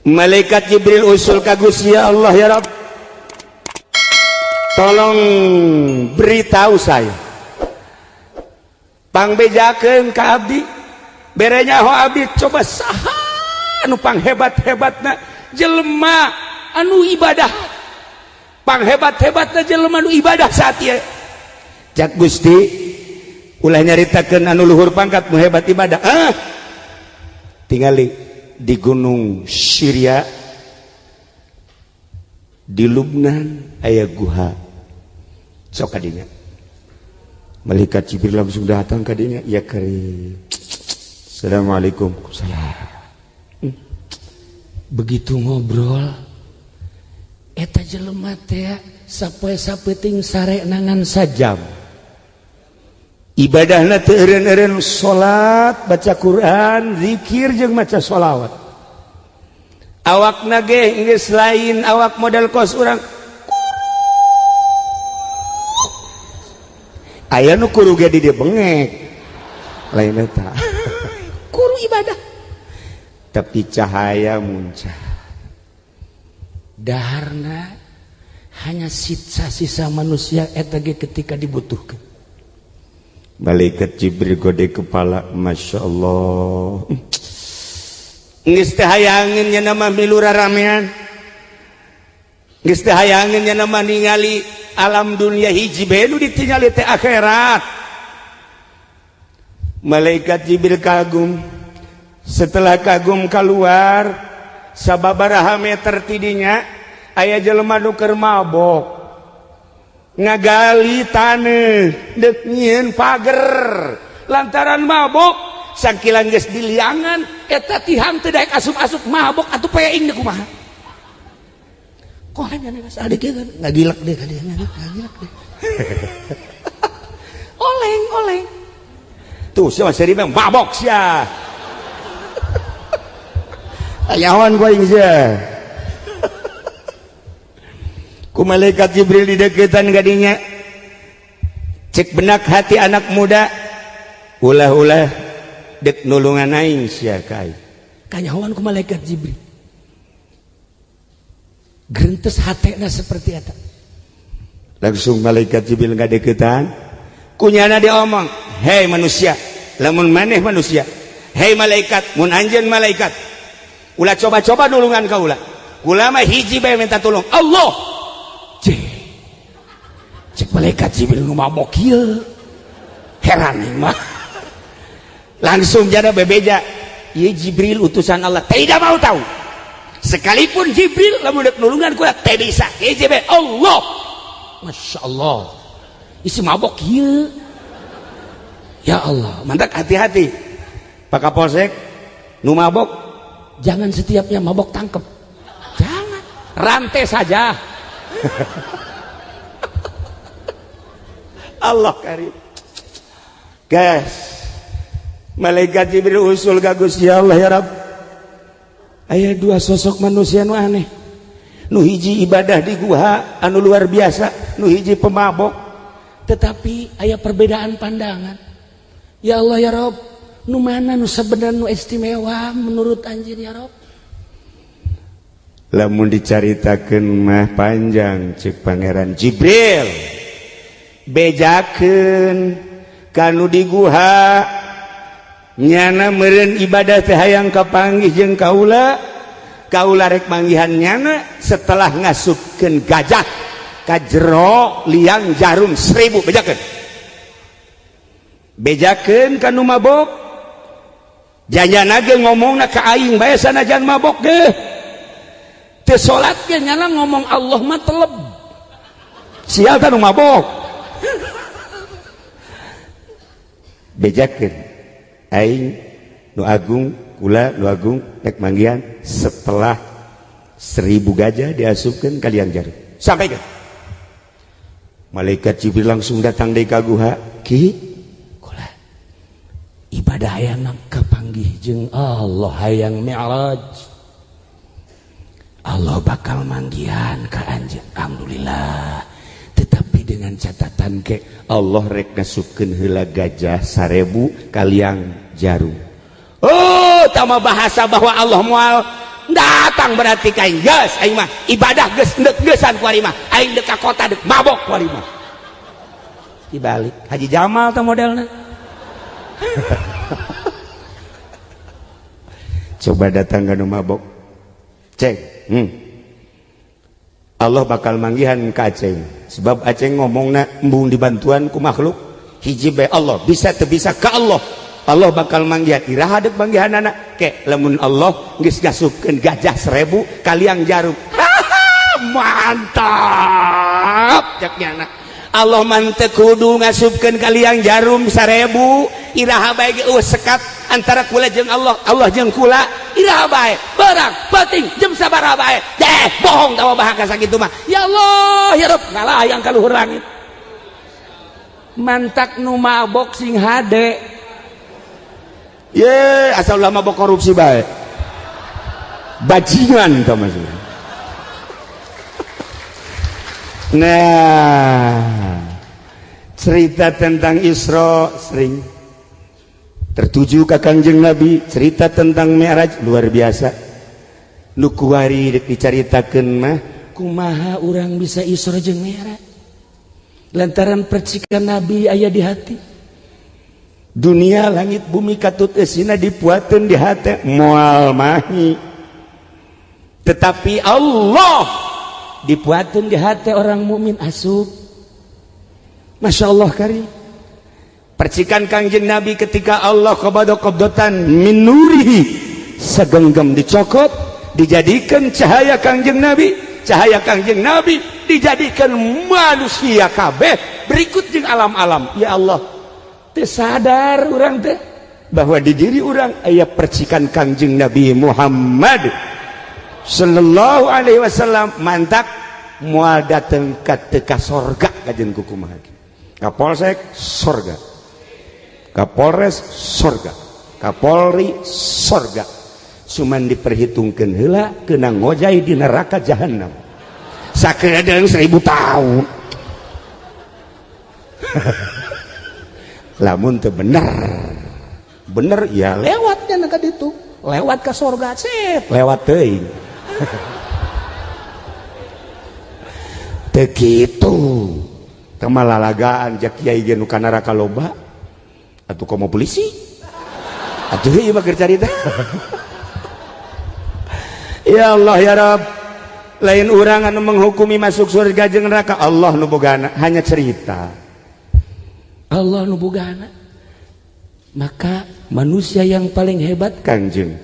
Malaikat Jibril usul ka Gusti Allah, ya Rabb, tolong beritahu saya, pangbejakeun ka abdi, bere nyaho abdi coba saha anu panghebat-hebatna jelema anu ibadah, panghebat-hebatna jelema anu ibadah saat ieu. Cak Gusti, ulah nyaritakeun anu luhur pangkat nu hebat ibadah. Tingali di gunung Syria, di Lubnan aya guha, sok kadinya. Malaikat Jibril langsung datang kadinya, ya karim, assalamualaikum. Salam. Begitu ngobrol, eta jelema teh sapoe-sapoe ting sare nangan sajam. Ibadahna teu eureun-eureun salat, baca Quran, zikir jeung maca sholawat. Awakna ge geus lain awak model kos urang. Aya nu kuru ge di dieu bengek. Lain eta. Kuru ibadah. Tapi cahaya muncul. Daharna hanya sisa-sisa manusia eta ge ketika dibutuhkeun. Malaikat Jibril gode kepala, Masya Allah, geus teh hayangeun nya nama milu raramean, geus teh hayangeun nya nama ningali alam dunia hiji bae nu ditingali teh akhirat. Malaikat Jibril kagum, setelah kagum keluar sababaraha meter tidinya aya jelema nu keur mabok ngagali taneuh deuk nyieun pager lantaran mabok, sakilan geus diliangan eta tihang teu daek asup-asup mabok atuh peing deuk kumaha. Kok hanya geus adik ieu ngagilak deh ka dieu ngagilak deh. Oleng tuh sia seri mah mabok sia. Ayawan gua ieu sia. Ku malaikat Jibril di deketan gadinya, cek benak hati anak muda, ulah-ulah dek nulungan aing sia kai. Kanyahoan ku malaikat Jibril. Gentes hatena seperti eta. Langsung malaikat Jibril ngadeketan, kunyana diomong, "Hei manusia, lamun maneh manusia, hei malaikat, mun anjeun malaikat, ulah coba-coba nulungan ka ulah. Ulah mah hiji bae minta tolong, Allah." Cek malaikat Jibril nu mabok ieu heran mah langsung jada bebeja, ieu Jibril utusan Allah, tidak mau tahu sekalipun Jibril lamun deuk nulungan kula teh bisa ieu Jibril Allah. Masya Allah, isi mabok ieu, ya Allah. Mantak hati-hati Pak Kapolsek, nu mabok jangan setiapnya mabok tangkep, jangan, rantai saja. Allah karim. Guys, malaikat Jibril usul ka Gusti Allah, ya Rabb, aya dua sosok manusia nu aneh, nu hiji ibadah di guha anu luar biasa, nu hiji pemabok, tetapi aya perbedaan pandangan. Ya Allah, ya Rabb, nu mana nu sabenerna nu istimewa menurut anjeun, ya Rabb? Lamun dicaritakeun mah panjang, cek Pangeran Jibril, bejakeun kanu di guha nyana meureun ibadah teh hayang kapanggih jeung kaula, kaula rek manggihan nyana setelah ngasupkeun gajah ka jero liang jarum 1000, bejakeun kanu mabok, janyana ge ngomongna ka aing bae sanajan mabok ge, teu salat ge nyana ngomong Allah mah teleb, sial kanu mabok. Bejakeun aing nu agung, kula nu agung rek manggihan setelah 1000 gajah diasupkeun ka liang jarum. Sampaikan. Malaikat Jibril langsung datang deui ka guha, "Ki, kula ibadah hayang kapanggih jeung Allah, hayang mi'raj. Allah bakal manggihan ka anjeun. Alhamdulillah. Tetapi dengan catatan ke Allah rek ngasupkeun heula gajah 1000 ka liang jarum." Oh, tama bahasa bahwa Allah moal datang berarti kain geus aing mah ibadah geus geusan ku ari mah aing deuk ka kota deuk mabok ku ari mah dibalik Haji Jamal teh modelna. Coba datang ka nu mabok ceng Allah bakal manggihan ka Aceng sebab Aceng ngomongna embung dibantuan ku makhluk hiji bae Allah bisa teu bisa ka Allah bakal manggihan iraha deuk manggihanana ke lamun Allah geus gasupkeun gajah 1000 kaliang jarum mantap ceknya Allah mah teu kudu ngasupkeun kaliang jarum 1000 iraha bae ge sekat antara kula jeung Allah jeung kula iraha bae barang penting jem sabaraha bae bohong tawa bahaka sakitu mah ya Allah ya Rabb ngalayang ka luhur langit mantak nu mabok sing hade ye asal ulah mabok korupsi bae bajingan tah maksudna. Nah, cerita tentang Isra sering tertuju ke Kangjeng Nabi, cerita tentang Mi'raj luar biasa. Nu kuari dicaritakeun mah kumaha urang bisa Isra jeung Mi'raj. Lantaran percikan Nabi aya di hati. Dunia langit bumi katut eusina dipuateun di hati moal mahi. Tetapi Allah dibuatin di hati orang mukmin asup. Masya Allah karim. Percikan Kangjeng Nabi ketika Allah qabdotan min nurihi segenggam dicokot dijadikan cahaya Kangjeng Nabi dijadikan manusia kabeh berikut jeung alam-alam. Ya Allah tersadar orang teh bahwa di diri orang aya percikan Kangjeng Nabi Muhammad sallallahu alaihi wasallam mantak moal dateng ka teu sorga kajen kukumaha Kapolsek sorga, Kapolres sorga, Kapolri sorga, cuman diperhitungkeun heula kena ngojai di neraka jahanam sakedeung 1000 tahun. Lamun teu bener ya lewatnya ka ditu lewat ka sorga sip lewat teuing. Teu kitu teu malalagaan jak kiai ge nu ka neraka loba atuh komo polisi atuh ieu mah keur carita. Ya Allah ya Rabb lain urang anu menghukumi masuk surga jeung neraka Allah nu bogana hanya cerita Allah nu bogana. Maka manusia yang paling hebat Kangjeng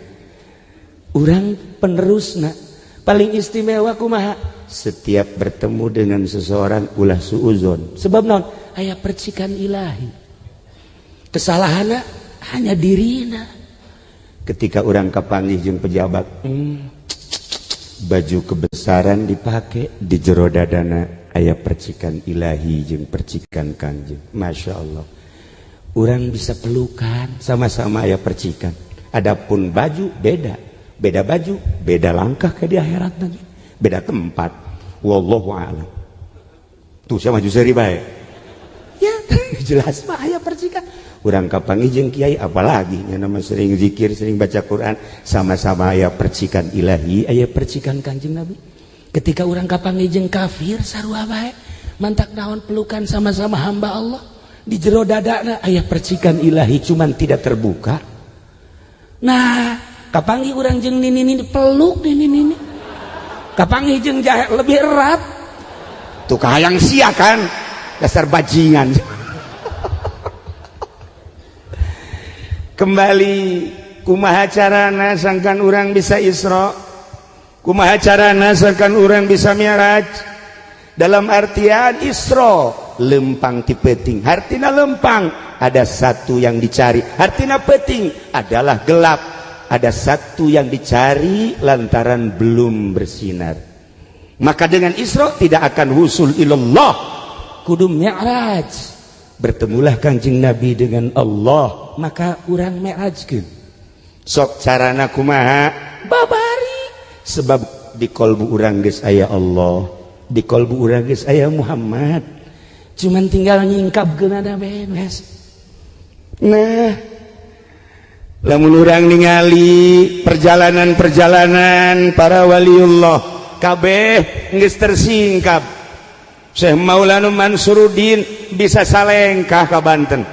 urang penerusna paling istimewa kumaha setiap bertemu dengan seseorang ulah suuzon sebab naon aya percikan ilahi kesalahanna hanya dirina. Ketika orang kapanggih jeung pejabat baju kebesaran dipake di jero dadana aya percikan ilahi jeung percikan Kangjeng. Masya Allah orang bisa pelukan sama-sama aya percikan. Adapun baju beda baju beda langkah ke di akhirat nanti beda tempat wallahu a'lam. Tuh saya maju seri bae ya jelas mah aya percikan. Urang kapanggih jeung kiai apalagi nya nama sering zikir sering baca Quran sama-sama aya percikan ilahi aya percikan Kangjeng Nabi. Ketika urang kapanggih jeung kafir sarua bae mantak naon pelukan sama-sama hamba Allah di jero dadana aya percikan ilahi cuman tidak terbuka. Nah kapanggih urang jeung nini peluk nini kapanggih jeung jahe lebih erat tuh kahayang sia kan dasar bajingan. Kembali kumaha carana sangkan urang bisa Isra, kumaha carana sangkan urang bisa Mi'raj. Dalam artian Isra lempang ti peuting hartina lempang ada satu yang dicari hartina peuting adalah gelap ada satu yang dicari lantaran belum bersinar. Maka dengan Isra tidak akan husul ilallah kudu Mi'raj bertemulah Kangjeng Nabi dengan Allah maka urang mi'rajkeun sok carana kumaha babari sebab di kolbu urang geus aya Allah di kolbu urang geus aya Muhammad cuman tinggal nyingkapkeun ada beres. Nah lamun urang ningali perjalanan-perjalanan para waliullah kabeh geus tersingkap. Syekh Maulana Mansuruddin bisa salengkah ka Banten.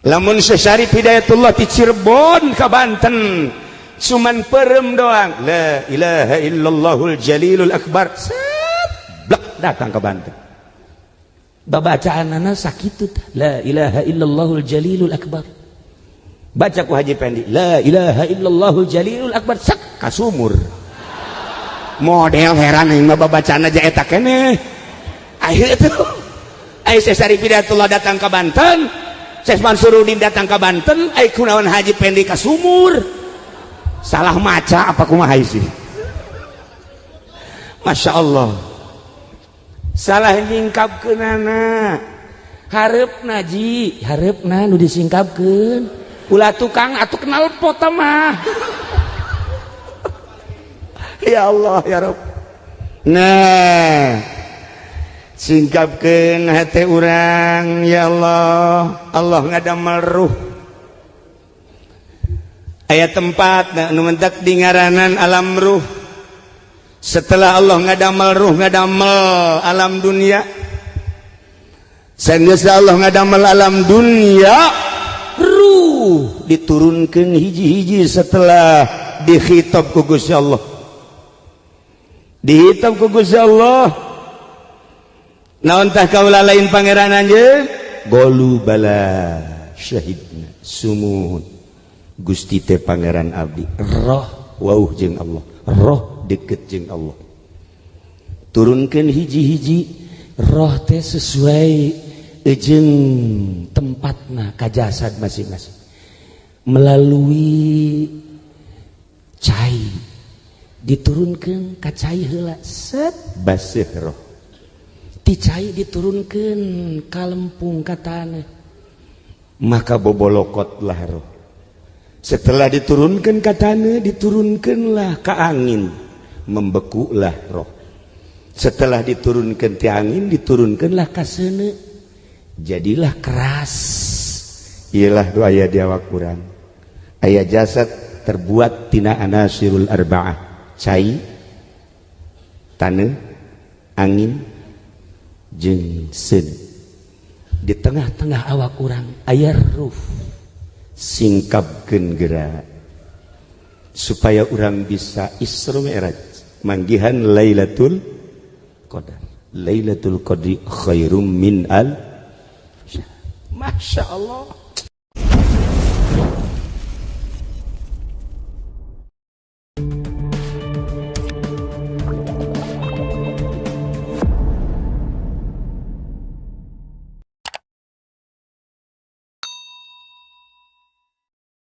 Lamun Syekh Syarif Hidayatullah di Cirebon ka Banten cuman perem doang, la ilaha illallahul jalilul akbar, blek datang ke Banten. Babacaanana sakitu, la ilaha illallahul jalilul akbar. Baca ku Haji Pendi, la ilaha illallahul jalilul akbar, sak kasumur. Model heran yang babacaan aja eta keneh. Akhirnya itu Syekh Syarif Hidayatullah datang ke Banten, Syekh Mansuruddin datang ke Banten, kunaon Haji Pendi kasumur. Salah maca apa kumaha sih? Masya Allah. Salah nyingkapkeunana. Hareupna ji, hareupna nu disingkapkeun. Ulah tukang atuh kenal pot mah. Ya Allah ya Rabb. Nah, singkapkeun hate urang ya Allah. Allah ngadamel ruh. Aya tempat nu mentak di ngaranan alam ruh. Setelah Allah ngadamel ruh, ngadamel alam dunia. Sanes Allah ngadamel alam dunia, ruh diturunkeun hiji-hiji setelah dikhitab ku Gusti Allah. Dihitab ku Gusti Allah. Naon tah kaula lain pangeran anjeun? Golu bala syahidna sumuhun. Gusti teh pangeran abdi roh wauh jeung Allah, roh deket jeung Allah. Turunkeun hiji-hiji roh teh sesuai jeung tempatna ka jasad masing-masing. Melalui cai diturunkeun ka cai heula set baseuh roh. Ti cai diturunkeun ka lempung ka taneuh. Maka bobolokotlah roh. Setelah diturunkan ke tanah, diturunkanlah ke angin, membekulah roh. Setelah diturunkan ke angin, diturunkanlah ke sana, jadilah keras. Ialah doa aya di awak kurang. Aya jasad terbuat tina anasirul arba'ah, cai, tanah, angin, jeung sen. Di tengah-tengah awak kurang aya ruh. Singkapkeun geura supaya orang bisa Isra Mi'raj manggihan Lailatul Qadar. Lailatul Qadri khairum min al. Masya Allah.